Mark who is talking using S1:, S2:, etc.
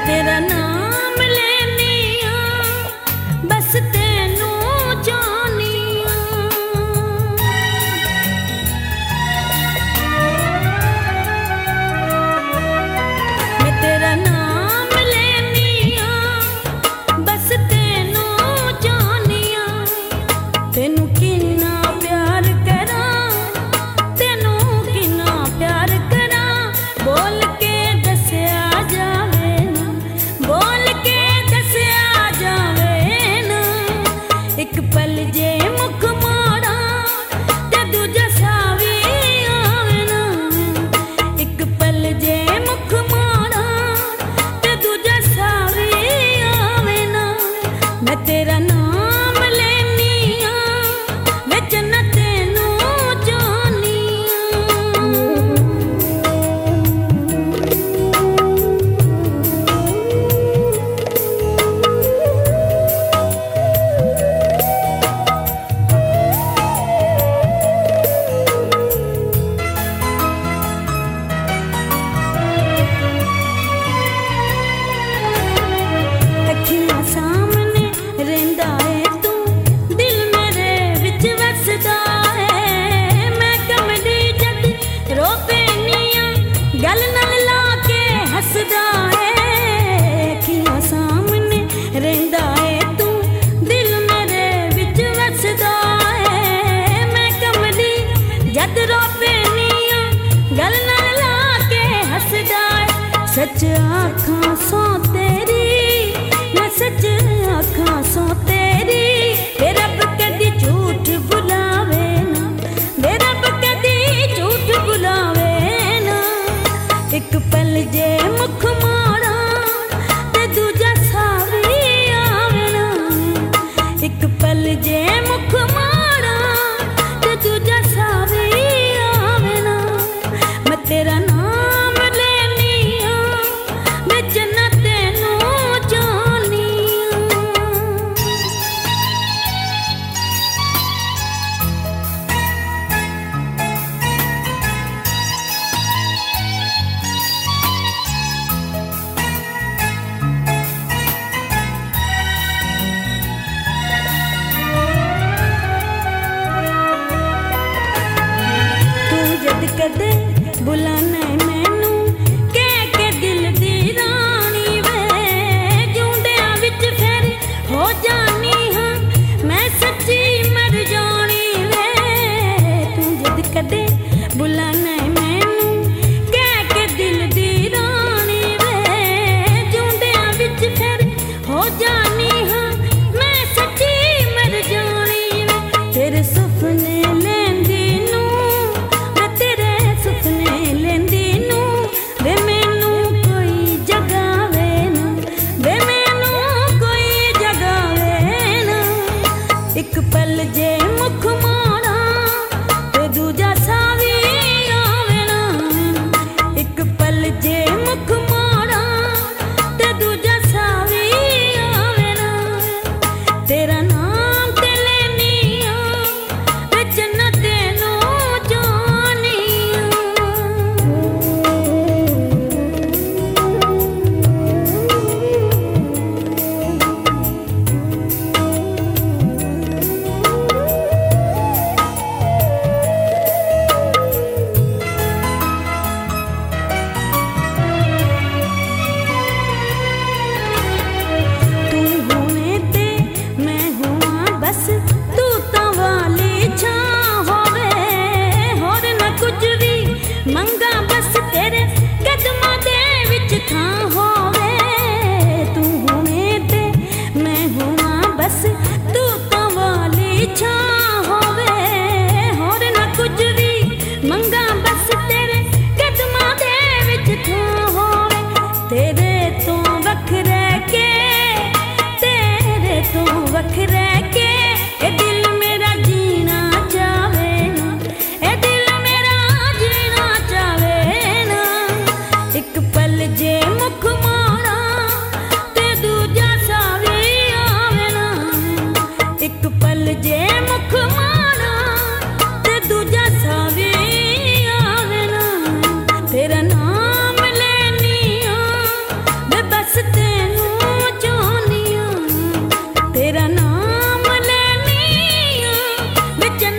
S1: तेरा नाम लेनी आ बस तेनू जानी आ। मैं तेरा नाम लेनी आ बस तेनू जानी आ। तेनू किन्ना प्यार करा, तेनू किन्ना प्यार करा, बोल के दस्या जावे ना, बोल के दस्या जावे ना। एक पल जे मुख मोड़ा ते दूजा सावी आवे ना। एक पल जे मुख मोड़ा ते दूजा सावी आवे ना। मैं तेरा नाम लेनी आ विच न तेनू जानी आ। अखियां सामने रहिंदा है तू, दिल मेरे विच वसदा है। मैं कमली जद रो पैनी आ, गल नाल ला के हसदा है। अखियां सामने रहिंदा है तू, दिल मेरे विच वसदा है। मैं कमली जद रो पैनी आ, गल नाल ला के हसदा है। सच आखां सो तेरी, मैं सच आखां सो तेरी, वे रब कदी झूठ बुलावे ना, वे रब कदी झूठ बुलावे ना। एक पल जे मुख मोड़ा ते दूजा सावी आवे ना। एक पल जे मुख मोड़ा ते दूजा सावी आवे ना। मैं तेरा नाम लेनी आ विच न तेनू जानी आ। तू जद कदे बुलाना मैनू कह के दिल दी रानी वे, जूंडियां विच फिर हो जानी हां मैं सच्ची मर जानी वे। तू जद कदे बुलाना मैनू कह के दिल दी रानी वे, जूंडियां विच फिर हो जानी हां मैं सच्ची मर जानी वे। तेरे सुपने लेंदी नू, मैं तेरे सुपने लेंदी नू, वे मैनू कोई जगावे ना, वे मैनू कोई जगावे ना। एक पल जे मुख मोड़ा ते दूजा सावी आवे ना। एक पल जे मुख मोड़ा ते दूजा सावी आवे ना। तेरा नाम ते लेनी आ विच न तेनू जानी आ। तू होने ते मैं होवां बस, तू तां वाली छां होवे, होर न कुछ भी मंगा बस तेरे कदमां दे विच थां होवे। तू होने ते मैं होवां बस, तू तां वाली छां होवे, होर न कुछ भी मंगा बस तेरे कदमां दे विच थां होवे। तेरे तो वख रह के, तेरे तो वख रह के, ए दिल मेरा जीना चावे ना, ए दिल मेरा जीना चावे ना। एक पल जे मुख मोड़ा ते दूजा सावी आवे ना। एक पल जे मुख मोड़ा ते दूजा सावी आवे ना। तेरा नाम लेनी आ वे बस विच